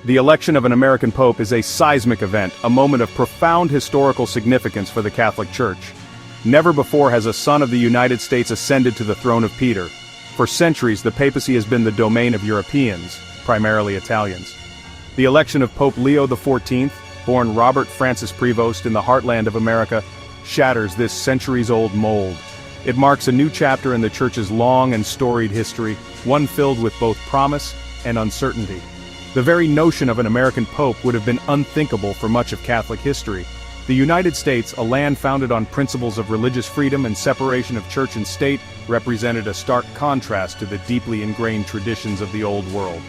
The election of an American pope is a seismic event, a moment of profound historical significance for the Catholic Church. Never before has a son of the United States ascended to the throne of Peter. For centuries, the papacy has been the domain of Europeans, primarily Italians. The election of Pope Leo XIV, born Robert Francis Prevost in the heartland of America, shatters this centuries-old mold. It marks a new chapter in the Church's long and storied history, one filled with both promise and uncertainty. The very notion of an American pope would have been unthinkable for much of Catholic history. The United States, a land founded on principles of religious freedom and separation of church and state, represented a stark contrast to the deeply ingrained traditions of the Old World.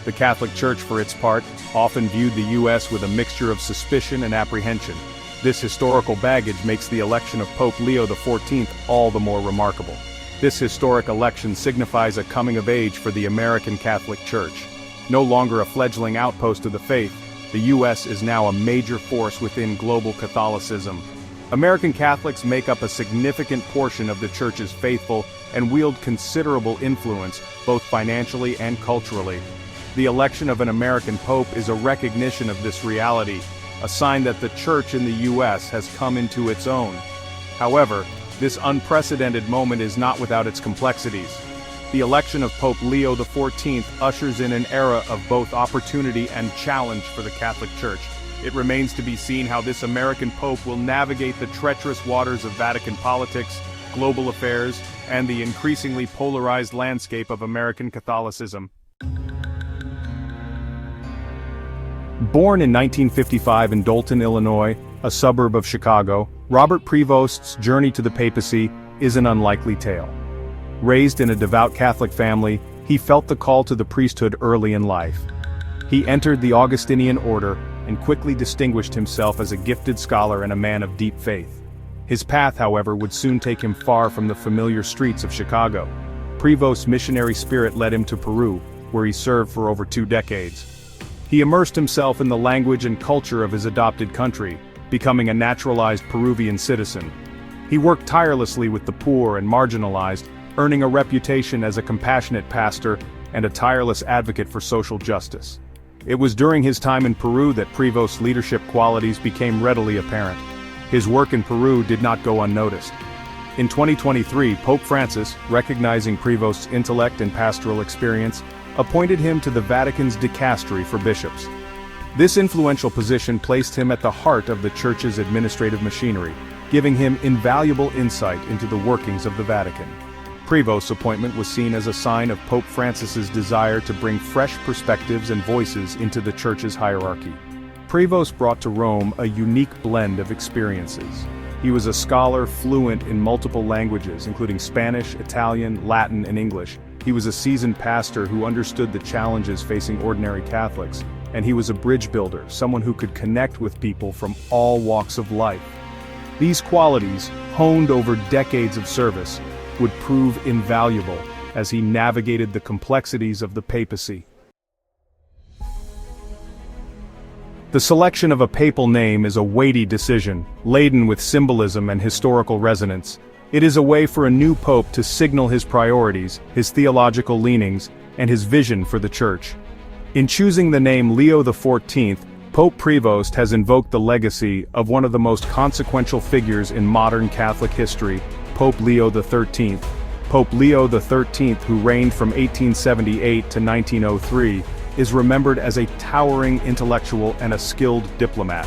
The Catholic Church, for its part, often viewed the U.S. with a mixture of suspicion and apprehension. This historical baggage makes the election of Pope Leo XIV all the more remarkable. This historic election signifies a coming of age for the American Catholic Church. No longer a fledgling outpost of the faith, the U.S. is now a major force within global Catholicism. American Catholics make up a significant portion of the Church's faithful and wield considerable influence, both financially and culturally. The election of an American pope is a recognition of this reality, a sign that the Church in the U.S. has come into its own. However, this unprecedented moment is not without its complexities. The election of Pope Leo XIV ushers in an era of both opportunity and challenge for the Catholic Church. It remains to be seen how this American pope will navigate the treacherous waters of Vatican politics, global affairs, and the increasingly polarized landscape of American Catholicism. Born in 1955 in Dolton, Illinois, a suburb of Chicago, Robert Prevost's journey to the papacy is an unlikely tale. Raised in a devout Catholic family, he felt the call to the priesthood early in life. He entered the Augustinian Order and quickly distinguished himself as a gifted scholar and a man of deep faith. His path, however, would soon take him far from the familiar streets of Chicago. Prevost's missionary spirit led him to Peru, where he served for over 2 decades. He immersed himself in the language and culture of his adopted country, becoming a naturalized Peruvian citizen. He worked tirelessly with the poor and marginalized, earning a reputation as a compassionate pastor and a tireless advocate for social justice. It was during his time in Peru that Prevost's leadership qualities became readily apparent. His work in Peru did not go unnoticed. In 2023, Pope Francis, recognizing Prevost's intellect and pastoral experience, appointed him to the Vatican's dicastery for bishops. This influential position placed him at the heart of the Church's administrative machinery, giving him invaluable insight into the workings of the Vatican. Prevost's appointment was seen as a sign of Pope Francis's desire to bring fresh perspectives and voices into the Church's hierarchy. Prevost brought to Rome a unique blend of experiences. He was a scholar fluent in multiple languages, including Spanish, Italian, Latin, and English. He was a seasoned pastor who understood the challenges facing ordinary Catholics, and he was a bridge builder, someone who could connect with people from all walks of life. These qualities, honed over decades of service, would prove invaluable as he navigated the complexities of the papacy. The selection of a papal name is a weighty decision, laden with symbolism and historical resonance. It is a way for a new pope to signal his priorities, his theological leanings, and his vision for the Church. In choosing the name Leo XIV, Pope Prevost has invoked the legacy of one of the most consequential figures in modern Catholic history, Pope Leo XIII. Pope Leo XIII, who reigned from 1878 to 1903, is remembered as a towering intellectual and a skilled diplomat.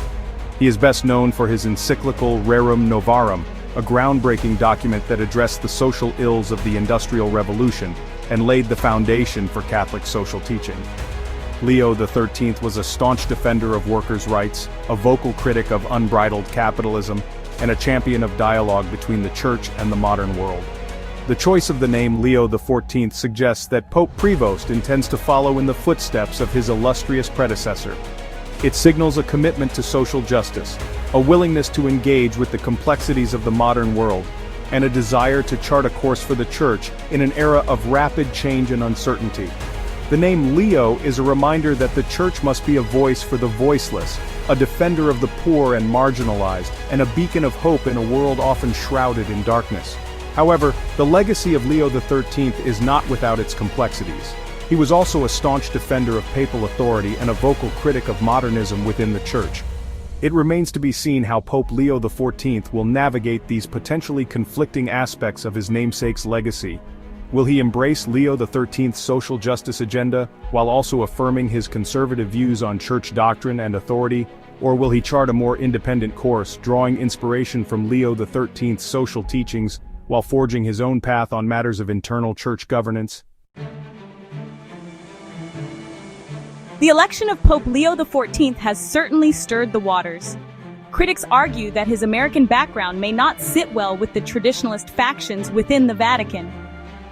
He is best known for his encyclical Rerum Novarum, a groundbreaking document that addressed the social ills of the Industrial Revolution and laid the foundation for Catholic social teaching. Leo XIII was a staunch defender of workers' rights, a vocal critic of unbridled capitalism, and a champion of dialogue between the Church and the modern world. The choice of the name Leo XIV suggests that Pope Prevost intends to follow in the footsteps of his illustrious predecessor. It signals a commitment to social justice, a willingness to engage with the complexities of the modern world, and a desire to chart a course for the Church in an era of rapid change and uncertainty. The name Leo is a reminder that the Church must be a voice for the voiceless, a defender of the poor and marginalized, and a beacon of hope in a world often shrouded in darkness. However, the legacy of Leo XIII is not without its complexities. He was also a staunch defender of papal authority and a vocal critic of modernism within the Church. It remains to be seen how Pope Leo XIV will navigate these potentially conflicting aspects of his namesake's legacy. Will he embrace Leo XIII's social justice agenda, while also affirming his conservative views on church doctrine and authority, or will he chart a more independent course, drawing inspiration from Leo XIII's social teachings, while forging his own path on matters of internal church governance? The election of Pope Leo XIV has certainly stirred the waters. Critics argue that his American background may not sit well with the traditionalist factions within the Vatican.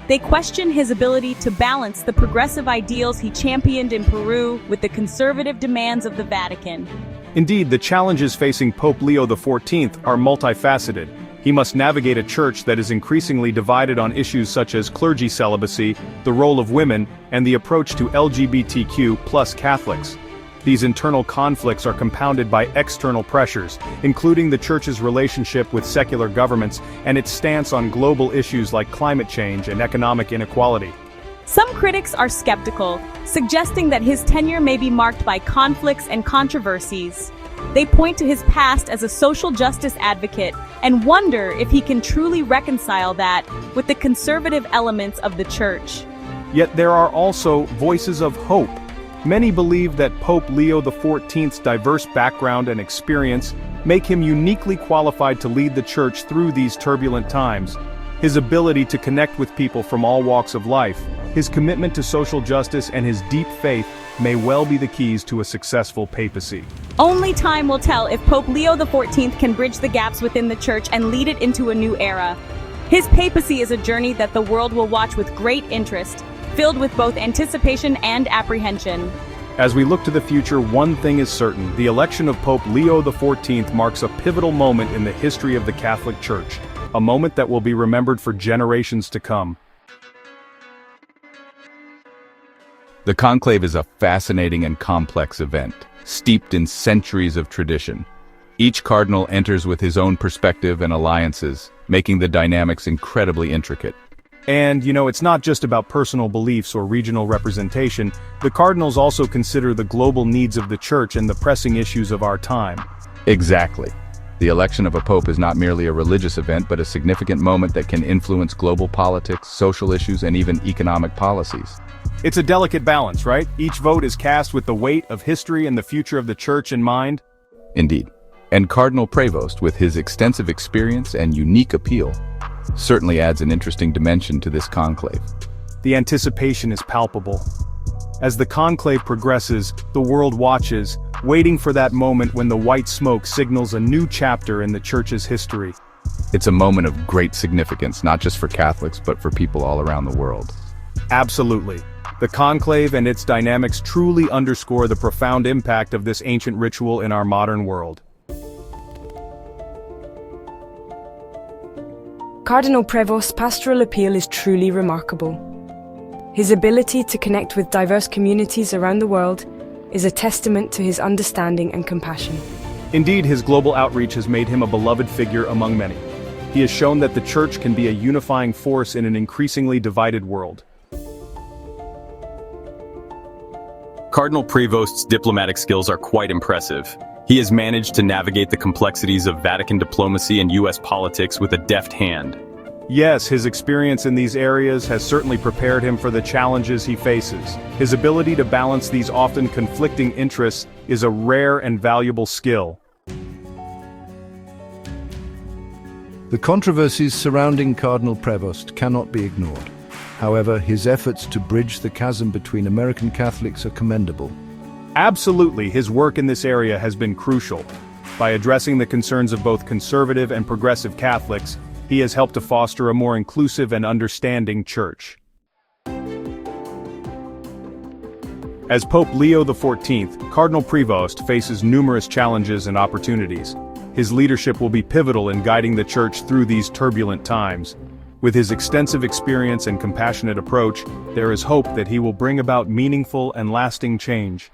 They question his ability to balance the progressive ideals he championed in Peru with the conservative demands of the Vatican. Indeed, the challenges facing Pope Leo XIV are multifaceted. He must navigate a church that is increasingly divided on issues such as clergy celibacy, the role of women, and the approach to LGBTQ+ Catholics. These internal conflicts are compounded by external pressures, including the Church's relationship with secular governments and its stance on global issues like climate change and economic inequality. Some critics are skeptical, suggesting that his tenure may be marked by conflicts and controversies. They point to his past as a social justice advocate and wonder if he can truly reconcile that with the conservative elements of the Church. Yet there are also voices of hope. Many believe that Pope Leo XIV's diverse background and experience make him uniquely qualified to lead the Church through these turbulent times. His ability to connect with people from all walks of life, his commitment to social justice, and his deep faith may well be the keys to a successful papacy. Only time will tell if Pope Leo XIV can bridge the gaps within the Church and lead it into a new era. His papacy is a journey that the world will watch with great interest, filled with both anticipation and apprehension. As we look to the future, one thing is certain: the election of Pope Leo XIV marks a pivotal moment in the history of the Catholic Church, a moment that will be remembered for generations to come. The conclave is a fascinating and complex event, steeped in centuries of tradition. Each cardinal enters with his own perspective and alliances, making the dynamics incredibly intricate. And, it's not just about personal beliefs or regional representation. The cardinals also consider the global needs of the Church and the pressing issues of our time. Exactly. The election of a pope is not merely a religious event, but a significant moment that can influence global politics, social issues, and even economic policies. It's a delicate balance, right? Each vote is cast with the weight of history and the future of the Church in mind. Indeed. And Cardinal Prevost, with his extensive experience and unique appeal, certainly adds an interesting dimension to this conclave. The anticipation is palpable. As the conclave progresses, the world watches, waiting for that moment when the white smoke signals a new chapter in the Church's history. It's a moment of great significance, not just for Catholics, but for people all around the world. Absolutely. The conclave and its dynamics truly underscore the profound impact of this ancient ritual in our modern world. Cardinal Prevost's pastoral appeal is truly remarkable. His ability to connect with diverse communities around the world is a testament to his understanding and compassion. Indeed, his global outreach has made him a beloved figure among many. He has shown that the Church can be a unifying force in an increasingly divided world. Cardinal Prevost's diplomatic skills are quite impressive. He has managed to navigate the complexities of Vatican diplomacy and U.S. politics with a deft hand. Yes, his experience in these areas has certainly prepared him for the challenges he faces. His ability to balance these often conflicting interests is a rare and valuable skill. The controversies surrounding Cardinal Prevost cannot be ignored. However, his efforts to bridge the chasm between American Catholics are commendable. Absolutely, his work in this area has been crucial. By addressing the concerns of both conservative and progressive Catholics, he has helped to foster a more inclusive and understanding Church. As Pope Leo XIV, Cardinal Prevost faces numerous challenges and opportunities. His leadership will be pivotal in guiding the Church through these turbulent times. With his extensive experience and compassionate approach, there is hope that he will bring about meaningful and lasting change.